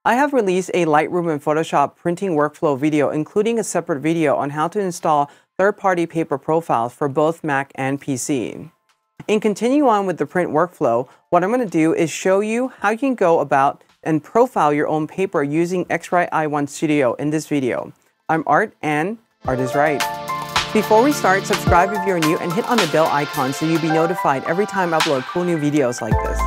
I have released a Lightroom and Photoshop printing workflow video, including a separate video on how to install third-party paper profiles for both Mac and PC. In continuing on with the print workflow, what I'm going to do is show you how you can go about and profile your own paper using X-Rite i1 Studio in this video. I'm Art, and Art is right. Before we start, subscribe if you're new and hit on the bell icon so you'll be notified every time I upload cool new videos like this.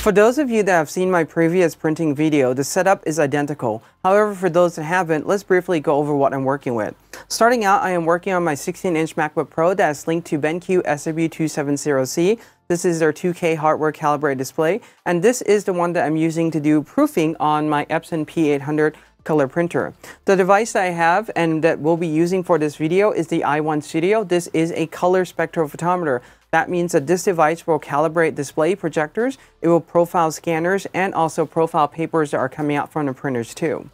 For those of you that have seen my previous printing video, the setup is identical. However, for those that haven't, let's briefly go over what I'm working with. Starting out, I am working on my 16-inch MacBook Pro that is linked to BenQ SW270C. This is their 2K hardware calibrated display, and this is the one that I'm using to do proofing on my Epson P800 color printer. The device that I have and that we'll be using for this video is the i1 Studio. This is a color spectrophotometer. That means that this device will calibrate display projectors, it will profile scanners, and also profile papers that are coming out from the printers too.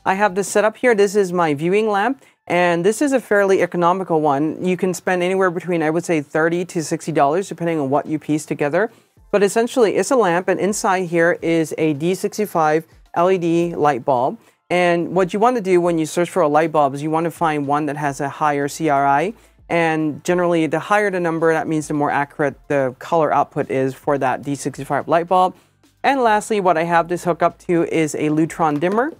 I have this set up here. This is my viewing lamp, and this is a fairly economical one. You can spend anywhere between, I would say, $30 to $60 depending on what you piece together. But essentially, it's a lamp, and inside here is a D65 LED light bulb. And what you want to do when you search for a light bulb is you want to find one that has a higher CRI. And generally, the higher the number, that means the more accurate the color output is for that D65 light bulb. And lastly, what I have this hook up to is a Lutron dimmer.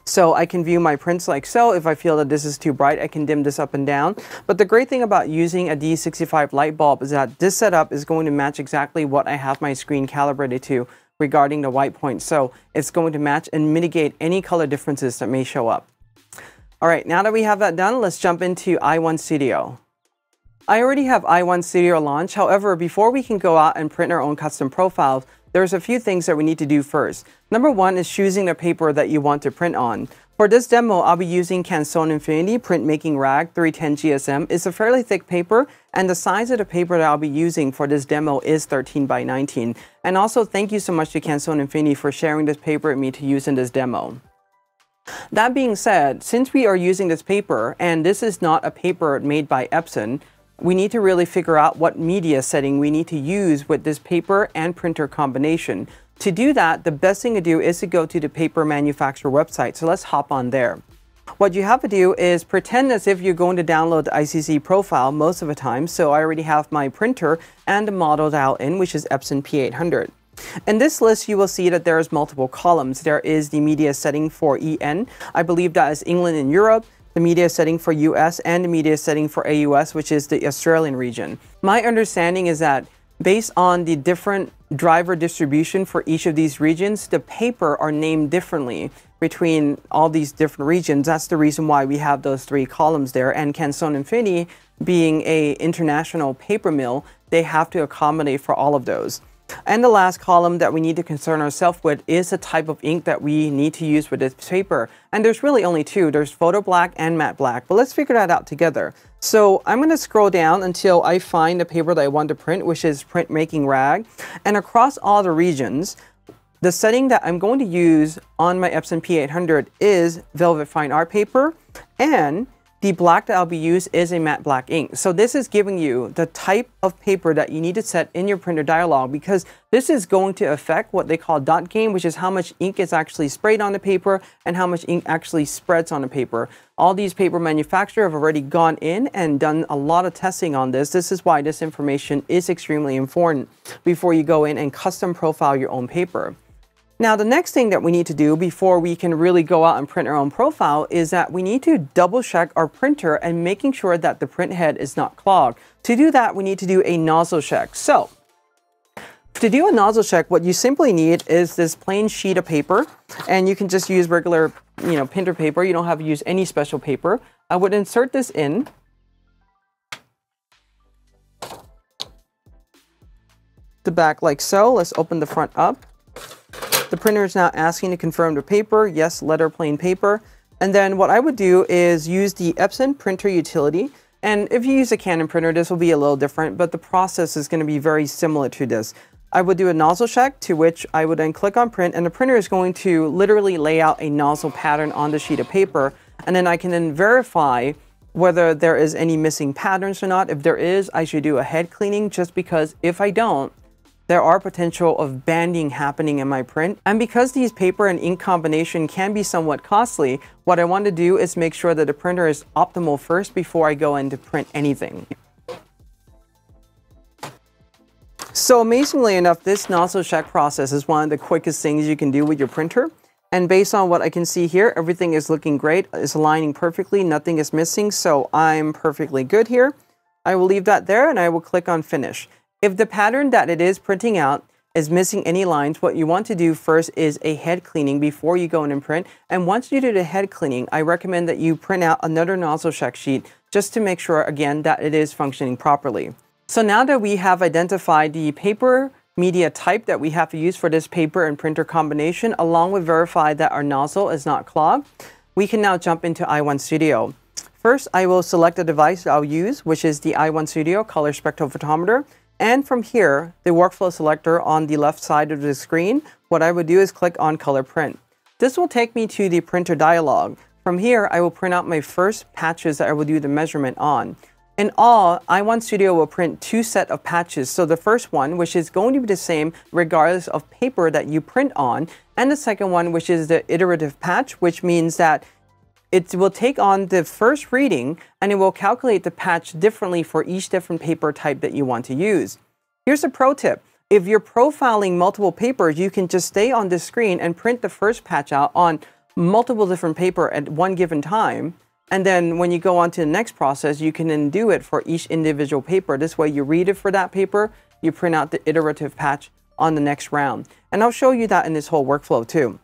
So I can view my prints like so. If I feel that this is too bright, I can dim this up and down. But the great thing about using a D65 light bulb is that this setup is going to match exactly what I have my screen calibrated to regarding the white point. So it's going to match and mitigate any color differences that may show up. All right, now that we have that done, let's jump into i1 Studio. I already have i1 Studio launched. However, before we can go out and print our own custom profiles, there's a few things that we need to do first. Number one is choosing the paper that you want to print on. For this demo, I'll be using Canson Infinity Printmaking Rag 310 GSM. It's a fairly thick paper, and the size of the paper that I'll be using for this demo is 13 by 19. And also, thank you so much to Canson Infinity for sharing this paper with me to use in this demo. That being said, since we are using this paper, and this is not a paper made by Epson, we need to really figure out what media setting we need to use with this paper and printer combination. To do that, the best thing to do is to go to the paper manufacturer website. So let's hop on there. What you have to do is pretend as if you're going to download the ICC profile most of the time. So I already have my printer and the model dialed in, which is Epson P800. In this list, you will see that there is multiple columns. There is the media setting for EN. I believe that is England and Europe, the media setting for US, and the media setting for AUS, which is the Australian region. My understanding is that based on the different driver distribution for each of these regions, the paper are named differently between all these different regions. That's the reason why we have those three columns there. And Canson Infinity, being an international paper mill, they have to accommodate for all of those. And the last column that we need to concern ourselves with is the type of ink that we need to use with this paper. And there's really only two. There's photo black and matte black, but let's figure that out together. So I'm going to scroll down until I find the paper that I want to print, which is Printmaking Rag. And across all the regions, the setting that I'm going to use on my Epson P800 is Velvet Fine Art paper, and the black that I'll be used is a matte black ink. So this is giving you the type of paper that you need to set in your printer dialog, because this is going to affect what they call dot gain, which is how much ink is actually sprayed on the paper and how much ink actually spreads on the paper. All these paper manufacturers have already gone in and done a lot of testing on this. This is why this information is extremely important before you go in and custom profile your own paper. Now, the next thing that we need to do before we can really go out and print our own profile is that we need to double check our printer and making sure that the print head is not clogged. To do that, we need to do a nozzle check. So to do a nozzle check, what you simply need is this plain sheet of paper, and you can just use regular, printer paper. You don't have to use any special paper. I would insert this in. The back like so. Let's open the front up. The printer is now asking to confirm the paper. Yes, letter plain paper. And then what I would do is use the Epson printer utility. And if you use a Canon printer, this will be a little different, but the process is going to be very similar to this. I would do a nozzle check, to which I would then click on print, and the printer is going to literally lay out a nozzle pattern on the sheet of paper. And then I can then verify whether there is any missing patterns or not. If there is, I should do a head cleaning, just because if I don't, there are potential of banding happening in my print. And because these paper and ink combination can be somewhat costly, what I want to do is make sure that the printer is optimal first before I go in to print anything. So amazingly enough, this nozzle check process is one of the quickest things you can do with your printer. And based on what I can see here, everything is looking great. It's aligning perfectly. Nothing is missing. So I'm perfectly good here. I will leave that there and I will click on finish. If the pattern that it is printing out is missing any lines, what you want to do first is a head cleaning before you go in and print. And once you do the head cleaning, I recommend that you print out another nozzle check sheet just to make sure, again, that it is functioning properly. So now that we have identified the paper media type that we have to use for this paper and printer combination, along with verified that our nozzle is not clogged, we can now jump into i1 Studio. First, I will select the device I'll use, which is the i1 Studio Color Spectrophotometer. And from here, the workflow selector on the left side of the screen, what I would do is click on Color Print. This will take me to the printer dialog. From here, I will print out my first patches that I will do the measurement on. In all, i1 Studio will print 2 sets of patches. So the first one, which is going to be the same regardless of paper that you print on, and the second one, which is the iterative patch, which means that it will take on the first reading and it will calculate the patch differently for each different paper type that you want to use. Here's a pro tip. If you're profiling multiple papers, you can just stay on this screen and print the first patch out on multiple different paper at one given time. And then when you go on to the next process, you can then do it for each individual paper. This way you read it for that paper, you print out the iterative patch on the next round. And I'll show you that in this whole workflow too.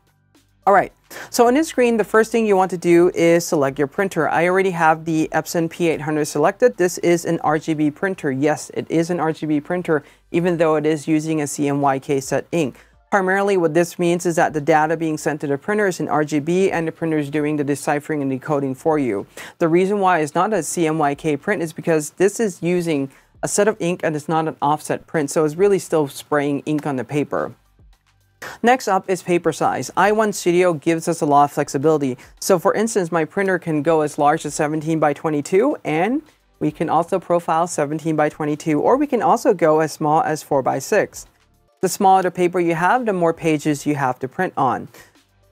All right, so on this screen, the first thing you want to do is select your printer. I already have the Epson P800 selected. This is an RGB printer. Yes, it is an RGB printer, even though it is using a CMYK set ink. Primarily what this means is that the data being sent to the printer is in RGB and the printer is doing the deciphering and decoding for you. The reason why it's not a CMYK print is because this is using a set of ink and it's not an offset print, so it's really still spraying ink on the paper. Next up is paper size. i1 Studio gives us a lot of flexibility. So for instance, my printer can go as large as 17 by 22 and we can also profile 17 by 22, or we can also go as small as 4 by 6. The smaller the paper you have, the more pages you have to print on.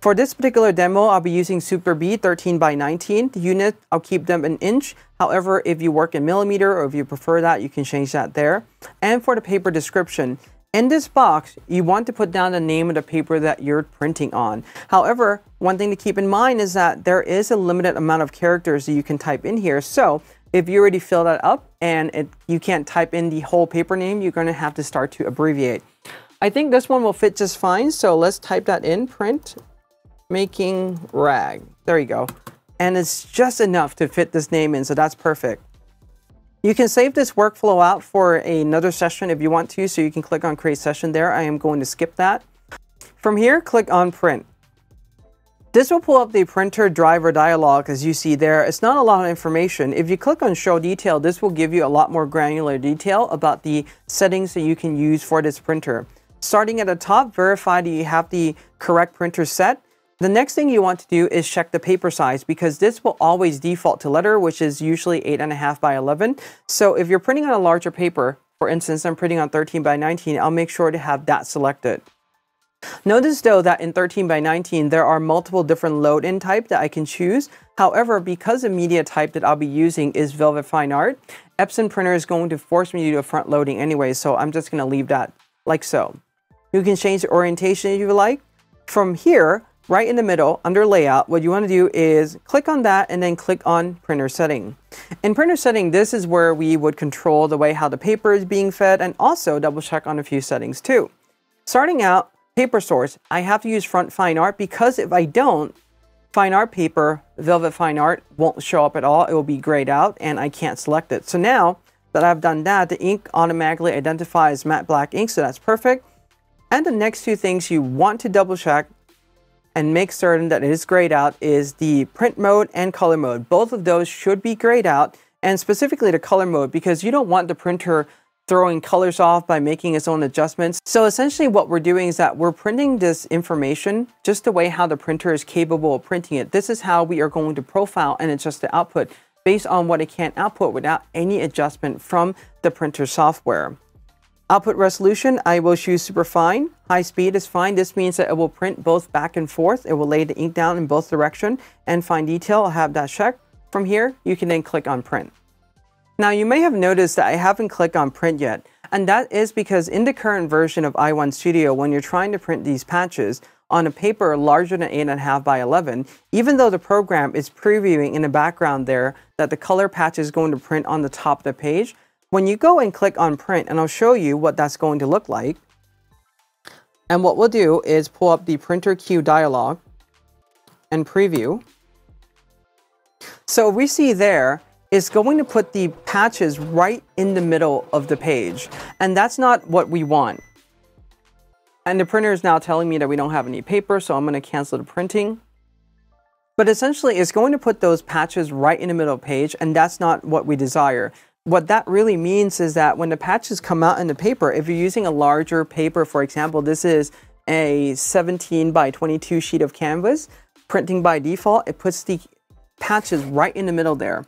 For this particular demo, I'll be using Super B 13 by 19. The unit, I'll keep them in inch. However, if you work in millimeter or if you prefer that, you can change that there. And for the paper description, in this box, you want to put down the name of the paper that you're printing on. However, one thing to keep in mind is that there is a limited amount of characters that you can type in here. So if you already fill that up and you can't type in the whole paper name, you're going to have to start to abbreviate. I think this one will fit just fine. So let's type that in, print making rag. There you go. And it's just enough to fit this name in. So that's perfect. You can save this workflow out for another session if you want to. So you can click on create session there. I am going to skip that. From here, click on print. This will pull up the printer driver dialog as you see there. It's not a lot of information. If you click on show detail, this will give you a lot more granular detail about the settings that you can use for this printer. Starting at the top, verify that you have the correct printer set. The next thing you want to do is check the paper size, because this will always default to letter, which is usually 8.5 by 11. So if you're printing on a larger paper, for instance, I'm printing on 13 by 19, I'll make sure to have that selected. Notice though that in 13 by 19, there are multiple different load-in type that I can choose. However, because the media type that I'll be using is Velvet Fine Art, Epson printer is going to force me to do a front loading anyway, so I'm just going to leave that like so. You can change the orientation if you like. From here, right in the middle, under layout, what you want to do is click on that and then click on printer setting. In printer setting, this is where we would control the way how the paper is being fed and also double check on a few settings too. Starting out, paper source, I have to use front fine art, because if I don't, fine art paper, Velvet Fine Art won't show up at all. It will be grayed out and I can't select it. So now that I've done that, the ink automatically identifies matte black ink, so that's perfect. And the next two things you want to double check and make certain that it is grayed out is the print mode and color mode. Both of those should be grayed out, and specifically the color mode, because you don't want the printer throwing colors off by making its own adjustments. So essentially what we're doing is that we're printing this information just the way how the printer is capable of printing it. This is how we are going to profile and adjust the output based on what it can output without any adjustment from the printer software. Output resolution, I will choose super fine. High speed is fine. This means that it will print both back and forth. It will lay the ink down in both directions. And fine detail, I'll have that checked. From here, you can then click on print. Now you may have noticed that I haven't clicked on print yet. And that is because in the current version of i1 Studio, when you're trying to print these patches on a paper larger than 8.5 by 11, even though the program is previewing in the background there that the color patch is going to print on the top of the page, when you go and click on print, and I'll show you what that's going to look like. And what we'll do is pull up the printer queue dialog and preview. So we see there, it's going to put the patches right in the middle of the page. And that's not what we want. And the printer is now telling me that we don't have any paper, so I'm going to cancel the printing. But essentially, it's going to put those patches right in the middle of the page, and that's not what we desire. What that really means is that when the patches come out in the paper, if you're using a larger paper, for example, this is a 17 by 22 sheet of canvas, printing by default, it puts the patches right in the middle there.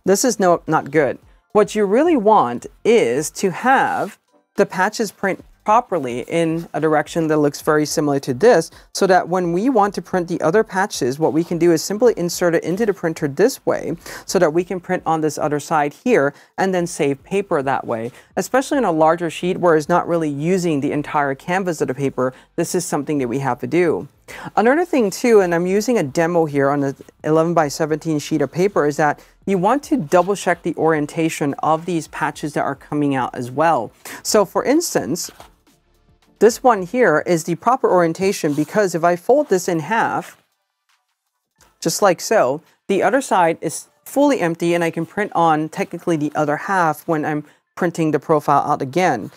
This is not good. What you really want is to have the patches print properly in a direction that looks very similar to this, so that when we want to print the other patches, what we can do is simply insert it into the printer this way so that we can print on this other side here and then save paper that way. Especially in a larger sheet where it's not really using the entire canvas of the paper, this is something that we have to do. Another thing too, and I'm using a demo here on the 11 by 17 sheet of paper, is that you want to double check the orientation of these patches that are coming out as well. So for instance, this one here is the proper orientation, because if I fold this in half, just like so, the other side is fully empty and I can print on technically the other half when I'm printing the profile out again.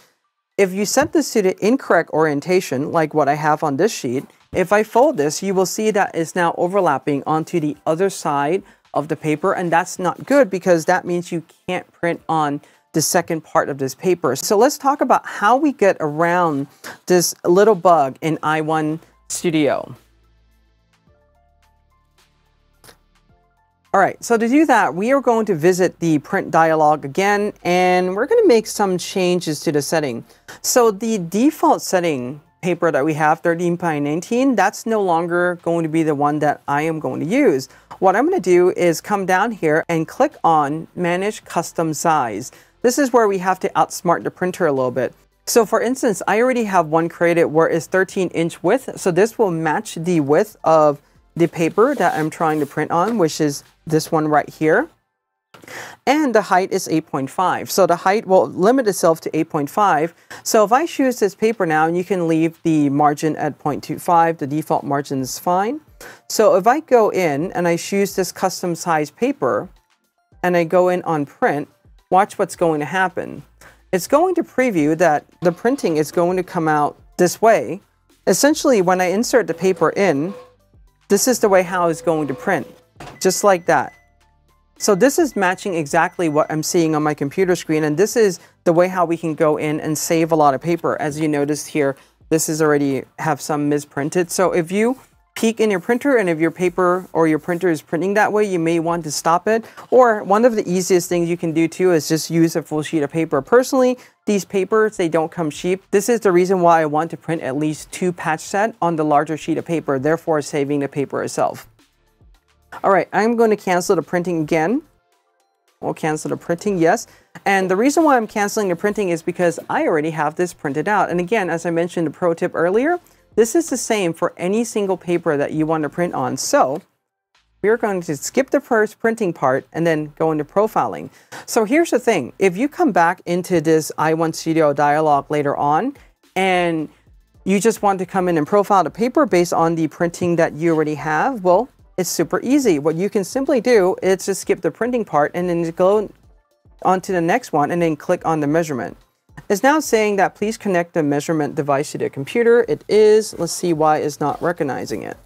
If you set this to the incorrect orientation, like what I have on this sheet, if I fold this, you will see that it's now overlapping onto the other side of the paper, and that's not good because that means you can't print on the second part of this paper. So let's talk about how we get around this little bug in i1 Studio. All right, so to do that, we are going to visit the print dialog again, and we're going to make some changes to the setting. So the default setting paper that we have, 13 by 19, that's no longer going to be the one that I am going to use. What I'm going to do is come down here and click on Manage Custom Size. This is where we have to outsmart the printer a little bit. So for instance, I already have one created where it's 13-inch width. So this will match the width of the paper that I'm trying to print on, which is this one right here. And the height is 8.5. So the height will limit itself to 8.5. So if I choose this paper now, and you can leave the margin at 0.25, the default margin is fine. So if I go in and I choose this custom size paper and I go in on print, watch what's going to happen. It's going to preview that the printing is going to come out this way. Essentially, when I insert the paper in, this is the way how it's going to print, just like that. So this is matching exactly what I'm seeing on my computer screen, and this is the way how we can go in and save a lot of paper. As you noticed here, this is already have some misprinted. So if you peek in your printer and if your paper or your printer is printing that way, you may want to stop it. Or one of the easiest things you can do too is just use a full sheet of paper. Personally, these papers, they don't come cheap. This is the reason why I want to print at least 2 patch set on the larger sheet of paper, therefore saving the paper itself. All right, I'm going to cancel the printing again. We'll cancel the printing, yes. And the reason why I'm canceling the printing is because I already have this printed out. And again, as I mentioned the pro tip earlier, this is the same for any single paper that you want to print on. So we're going to skip the first printing part and then go into profiling. So here's the thing. If you come back into this i1 Studio dialog later on and you just want to come in and profile the paper based on the printing that you already have, well, it's super easy. What you can simply do is just skip the printing part and then go on to the next one and then click on the measurement. It's now saying that please connect the measurement device to the computer. It is. Let's see why it's not recognizing it.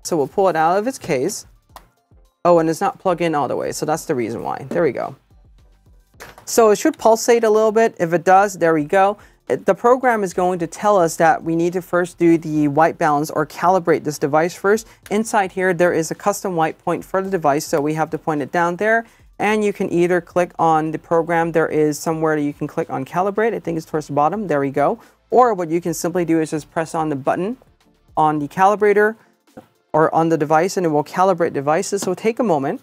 So we'll pull it out of its case. Oh, and it's not plugged in all the way. So that's the reason why. There we go. So it should pulsate a little bit. If it does, there we go. The program is going to tell us that we need to first do the white balance or calibrate this device first. Inside here, there is a custom white point for the device. So we have to point it down there. And you can either click on the program. There is somewhere that you can click on calibrate. I think it's towards the bottom. There we go. Or what you can simply do is just press on the button on the calibrator or on the device, and it will calibrate devices. So take a moment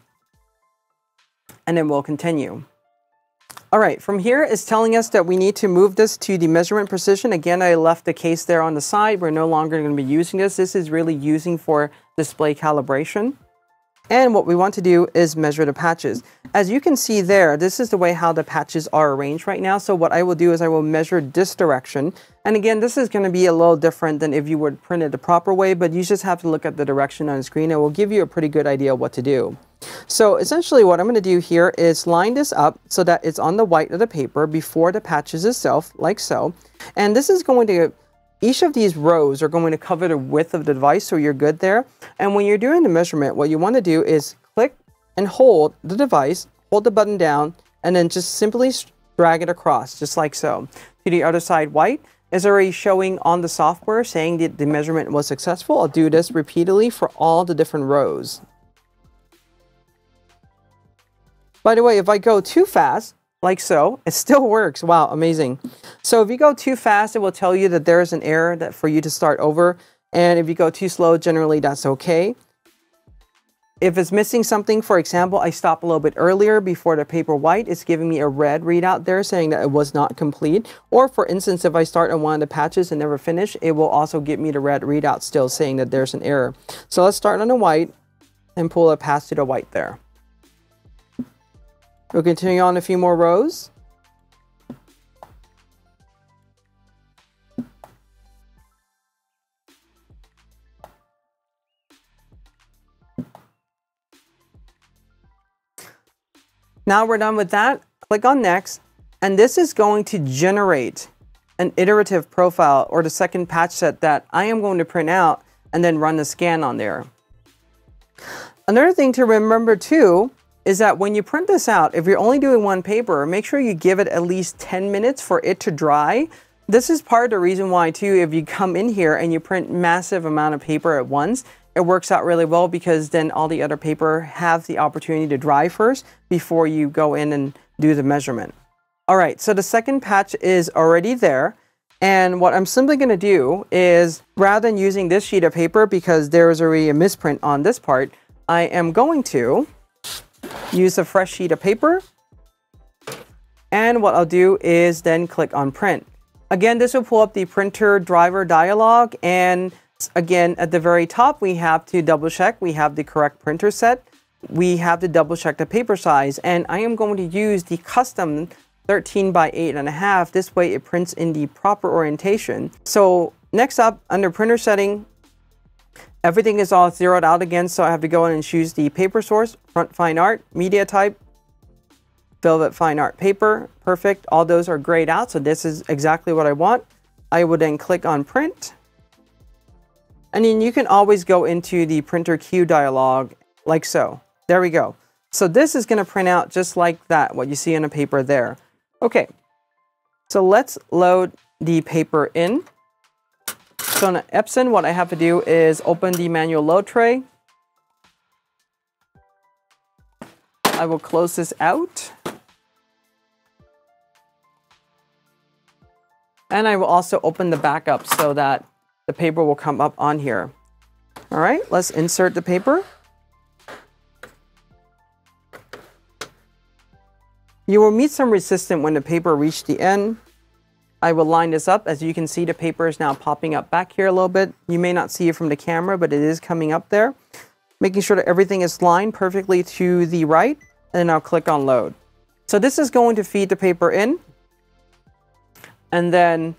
and then we'll continue. All right, from here it's telling us that we need to move this to the measurement precision. Again, I left the case there on the side. We're no longer going to be using this. This is really using for display calibration. And what we want to do is measure the patches. As you can see there, this is the way how the patches are arranged right now. So what I will do is I will measure this direction. And again, this is going to be a little different than if you would print it the proper way, but you just have to look at the direction on the screen. It will give you a pretty good idea of what to do. So essentially what I'm going to do here is line this up so that it's on the white of the paper before the patches itself, like so. And this is going to, each of these rows are going to cover the width of the device, so you're good there. And when you're doing the measurement, what you want to do is click and hold the device, hold the button down, and then just simply drag it across, just like so. To the other side, white is already showing on the software saying that the measurement was successful. I'll do this repeatedly for all the different rows. By the way, if I go too fast, like so, it still works. Wow, amazing. So if you go too fast, it will tell you that there's an error that for you to start over. And if you go too slow, generally that's okay. If it's missing something, for example, I stop a little bit earlier before the paper white, it's giving me a red readout there saying that it was not complete. Or for instance, if I start on one of the patches and never finish, it will also give me the red readout still saying that there's an error. So let's start on the white and pull it past to the white there. We'll continue on a few more rows. Now we're done with that. Click on next, and this is going to generate an iterative profile or the second patch set that I am going to print out and then run the scan on there. Another thing to remember too is that when you print this out, if you're only doing one paper, make sure you give it at least 10 minutes for it to dry. This is part of the reason why too, if you come in here and you print massive amount of paper at once, it works out really well because then all the other paper have the opportunity to dry first before you go in and do the measurement. All right, so the second patch is already there. And what I'm simply gonna do is, rather than using this sheet of paper because there is already a misprint on this part, I am going to use a fresh sheet of paper. And what I'll do is then click on print. Again, this will pull up the printer driver dialog. And again, at the very top, we have to double check we have the correct printer set. We have to double check the paper size. And I am going to use the custom 13 by 8.5. This way it prints in the proper orientation. So next up, under printer setting, everything is all zeroed out again, so I have to go in and choose the paper source, front fine art, media type, velvet fine art paper. Perfect. All those are grayed out, so this is exactly what I want. I would then click on print. And then you can always go into the printer queue dialog like so. There we go. So this is going to print out just like that, what you see on the paper there. Okay, so let's load the paper in. So on Epson, what I have to do is open the manual load tray. I will close this out. And I will also open the backup so that the paper will come up on here. All right, let's insert the paper. You will meet some resistance when the paper reaches the end. I will line this up. As you can see, the paper is now popping up back here a little bit. You may not see it from the camera, but it is coming up there. Making sure that everything is lined perfectly to the right, and then I'll click on load. So this is going to feed the paper in. And then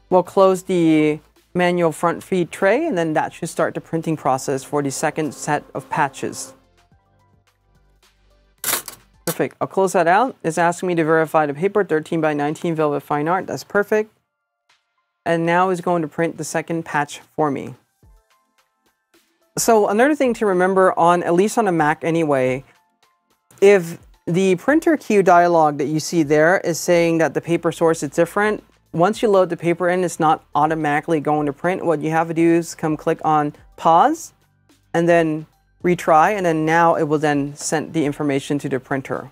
we'll close the manual front feed tray, and then that should start the printing process for the second set of patches. Perfect. I'll close that out. It's asking me to verify the paper, 13 by 19 velvet fine art. That's perfect. And now it's going to print the second patch for me. So another thing to remember on, at least on a Mac anyway, if the printer queue dialog that you see there is saying that the paper source is different, once you load the paper in, it's not automatically going to print. What you have to do is come click on pause and then retry, and then now it will then send the information to the printer.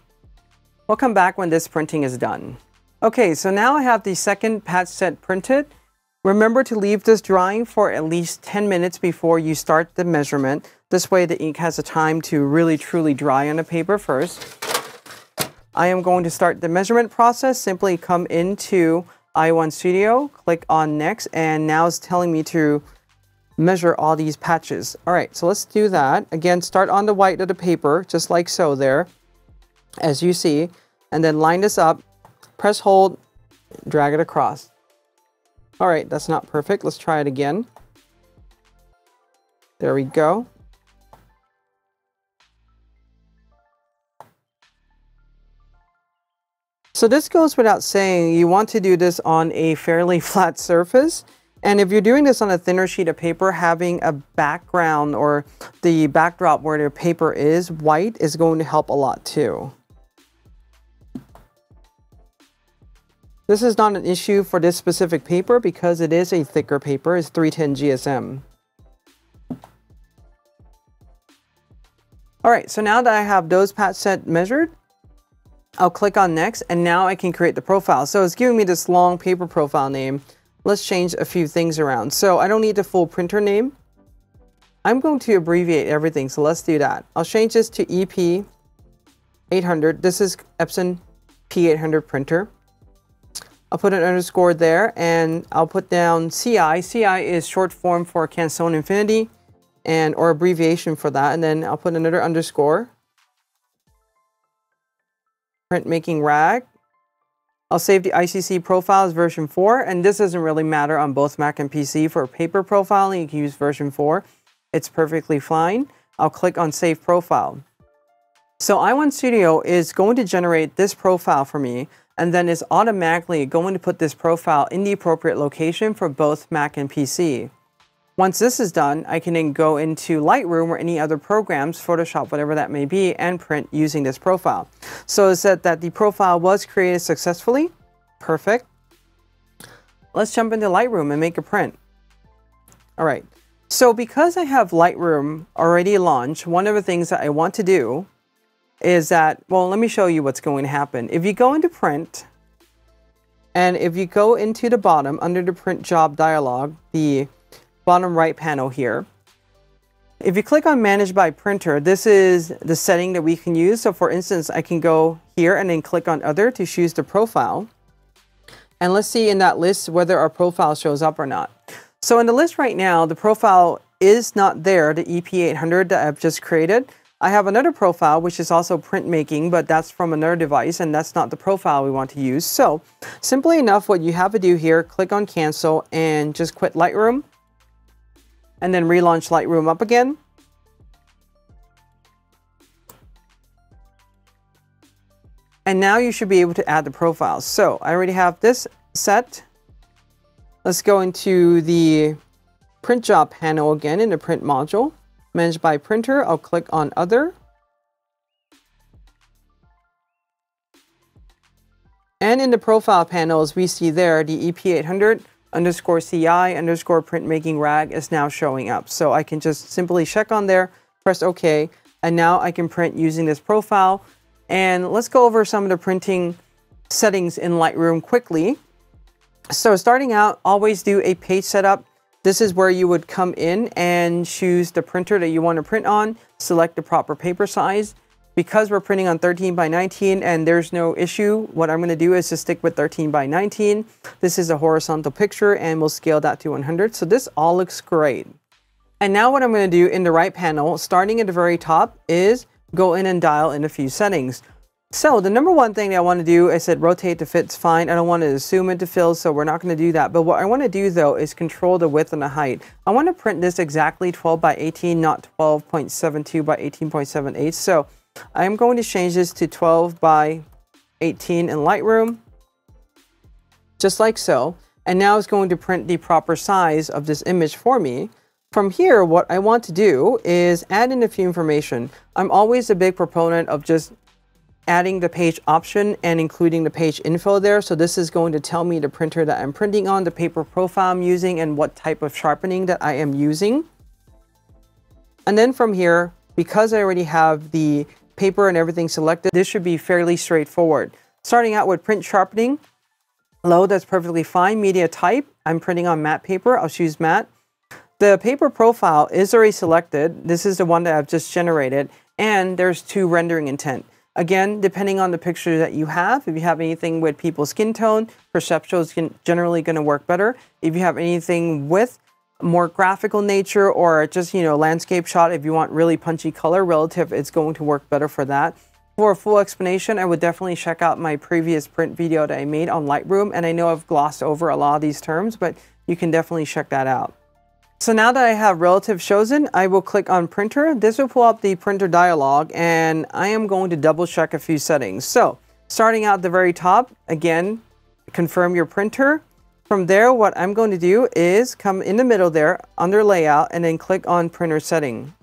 We'll come back when this printing is done. Okay, so now I have the second patch set printed. Remember to leave this drying for at least 10 minutes before you start the measurement. This way the ink has a time to really truly dry on the paper first. I am going to start the measurement process. Simply come into i1 Studio, click on Next, and now it's telling me to measure all these patches. All right, so let's do that. Again, start on the white of the paper, just like so there, as you see, and then line this up, press hold, drag it across. All right, that's not perfect. Let's try it again. There we go. So this goes without saying, you want to do this on a fairly flat surface. And if you're doing this on a thinner sheet of paper, having a background or the backdrop where the paper is white is going to help a lot too. This is not an issue for this specific paper because it is a thicker paper. It's 310 GSM. All right, so now that I have those patch set measured, I'll click on Next, and now I can create the profile. So it's giving me this long paper profile name. Let's change a few things around. So I don't need the full printer name. I'm going to abbreviate everything, so let's do that. I'll change this to EP800. This is Epson P800 printer. I'll put an underscore there, and I'll put down CI. CI is short form for Canson Infinity, or abbreviation for that. And then I'll put another underscore. Printmaking rag. I'll save the ICC profile as version 4, and this doesn't really matter on both Mac and PC. For paper profiling, you can use version 4. It's perfectly fine. I'll click on Save Profile. So i1 Studio is going to generate this profile for me, and then is automatically going to put this profile in the appropriate location for both Mac and PC. Once this is done, I can then go into Lightroom or any other programs, Photoshop, whatever that may be, and print using this profile. So it said that the profile was created successfully. Perfect. Let's jump into Lightroom and make a print. All right. So because I have Lightroom already launched, one of the things that I want to do is that, well, let me show you what's going to happen. If you go into Print, and if you go into the bottom under the Print Job dialog, the bottom right panel here, if you click on Manage by Printer, this is the setting that we can use. So for instance, I can go here and then click on Other to choose the profile. And let's see in that list whether our profile shows up or not. So in the list right now, the profile is not there, the EP800 that I've just created. I have another profile, which is also printmaking, but that's from another device, and that's not the profile we want to use. So simply enough, what you have to do here, click on Cancel and just quit Lightroom, and then relaunch Lightroom up again. And now you should be able to add the profile. So I already have this set. Let's go into the Print Job panel again in the Print module. Manage by Printer, I'll click on Other. And in the profile panel, as we see there, the EP800 underscore CI underscore printmaking rag is now showing up. So I can just simply check on there, press OK, and now I can print using this profile. And let's go over some of the printing settings in Lightroom quickly. So starting out, always do a page setup. This is where you would come in and choose the printer that you want to print on, select the proper paper size. Because we're printing on 13 by 19 and there's no issue, what I'm going to do is just stick with 13 by 19. This is a horizontal picture and we'll scale that to 100. So this all looks great. And now what I'm going to do in the right panel, starting at the very top, is go in and dial in a few settings. So the number one thing that I want to do, I said rotate to fit's fine. I don't want to zoom into fill, so we're not going to do that. But what I want to do though is control the width and the height. I want to print this exactly 12 by 18, not 12.72 by 18.78. So I'm going to change this to 12 by 18 in Lightroom, just like so. And now it's going to print the proper size of this image for me. From here, what I want to do is add in a few information. I'm always a big proponent of just adding the page option and including the page info there. So this is going to tell me the printer that I'm printing on, the paper profile I'm using, and what type of sharpening that I am using. And then from here, because I already have the paper and everything selected, this should be fairly straightforward. Starting out with print sharpening, low, that's perfectly fine. Media type, I'm printing on matte paper, I'll choose matte. The paper profile is already selected. This is the one that I've just generated, and there's 2 rendering intent. Again, depending on the picture that you have, if you have anything with people's skin tone, perceptual is generally going to work better. If you have anything with more graphical nature or just, landscape shot, if you want really punchy color relative, it's going to work better for that. For a full explanation, I would definitely check out my previous print video that I made on Lightroom, and I know I've glossed over a lot of these terms, but you can definitely check that out. So now that I have relative chosen, I will click on printer. This will pull up the printer dialog, and I am going to double check a few settings. So starting out at the very top, again, confirm your printer. From there, what I'm going to do is come in the middle there under layout and then click on printer setting.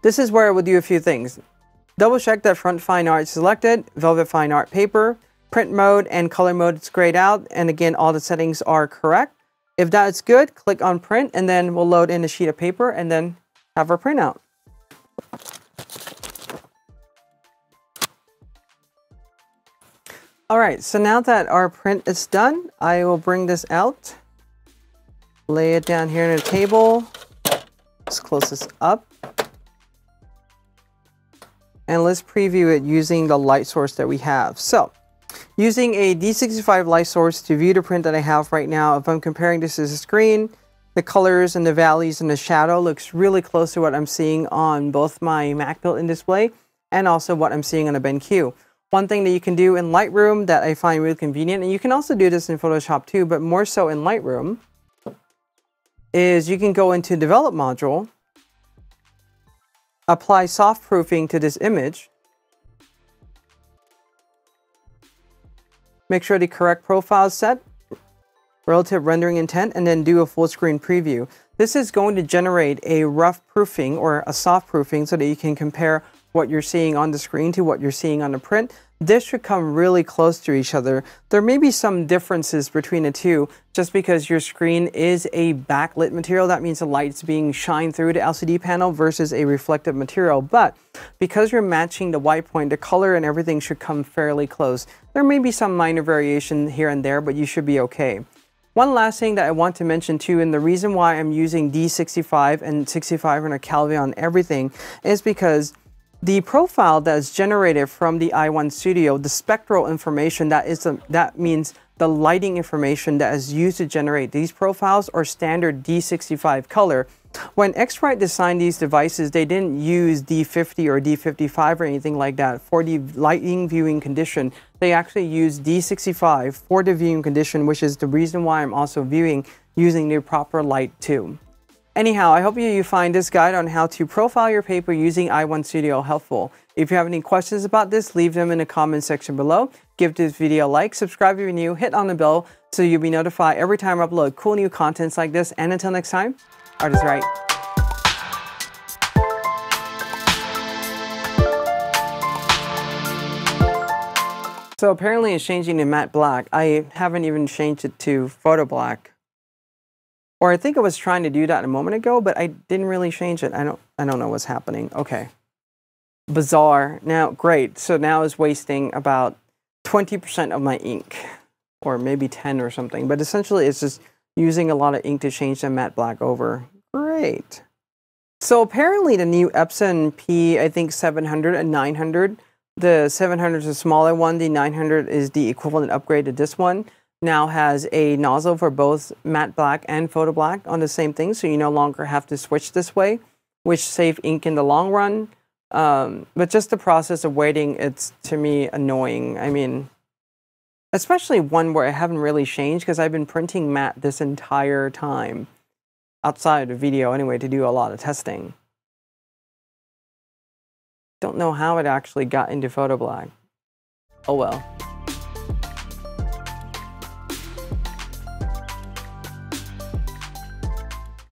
This is where I will do a few things. Double check that front fine art is selected, velvet fine art paper, print mode and color mode is grayed out, and again, all the settings are correct. If that's good, click on print, and then we'll load in a sheet of paper and then have our printout. All right, so now that our print is done, I will bring this out, lay it down here on the table. Let's close this up. And let's preview it using the light source that we have. So, using a D65 light source to view the print that I have right now, if I'm comparing this to the screen, the colors and the valleys and the shadow looks really close to what I'm seeing on both my Mac built-in display and also what I'm seeing on a BenQ. One thing that you can do in Lightroom that I find really convenient, and you can also do this in Photoshop too, but more so in Lightroom, is you can go into Develop module, apply soft proofing to this image, make sure the correct profile is set, relative rendering intent, and then do a full screen preview. This is going to generate a rough proofing or a soft proofing so that you can compare what you're seeing on the screen to what you're seeing on the print. This should come really close to each other. There may be some differences between the two just because your screen is a backlit material. That means the light's being shined through the LCD panel versus a reflective material. But because you're matching the white point, the color and everything should come fairly close. There may be some minor variation here and there, but you should be okay. One last thing that I want to mention too, and the reason why I'm using D65 and 6500 Kelvin on everything is because the profile that is generated from the i1 Studio, the spectral information, that means the lighting information that is used to generate these profiles are standard D65 color. When X-Rite designed these devices, they didn't use D50 or D55 or anything like that for the lighting viewing condition. They actually used D65 for the viewing condition, which is the reason why I'm also viewing using the proper light too. Anyhow, I hope you find this guide on how to profile your paper using i1 Studio helpful. If you have any questions about this, leave them in the comment section below. Give this video a like, subscribe if you're new, hit on the bell so you'll be notified every time I upload cool new contents like this. And until next time, Art is right. So apparently it's changing to matte black. I haven't even changed it to photo black. Or I think I was trying to do that a moment ago, but I didn't really change it. I don't know what's happening. Okay. Bizarre. Now, great. So now it's wasting about 20% of my ink. Or maybe 10 or something. But essentially it's just using a lot of ink to change the matte black over. Great. So apparently the new Epson P, I think 700 and 900. The 700 is a smaller one. The 900 is the equivalent upgrade to this one. Now has a nozzle for both matte black and photo black on the same thing, so you no longer have to switch this way, which saves ink in the long run. But just the process of waiting, it's to me annoying. I mean, especially one where I haven't really changed because I've been printing matte this entire time, outside of the video anyway, to do a lot of testing. Don't know how it actually got into photo black. Oh well.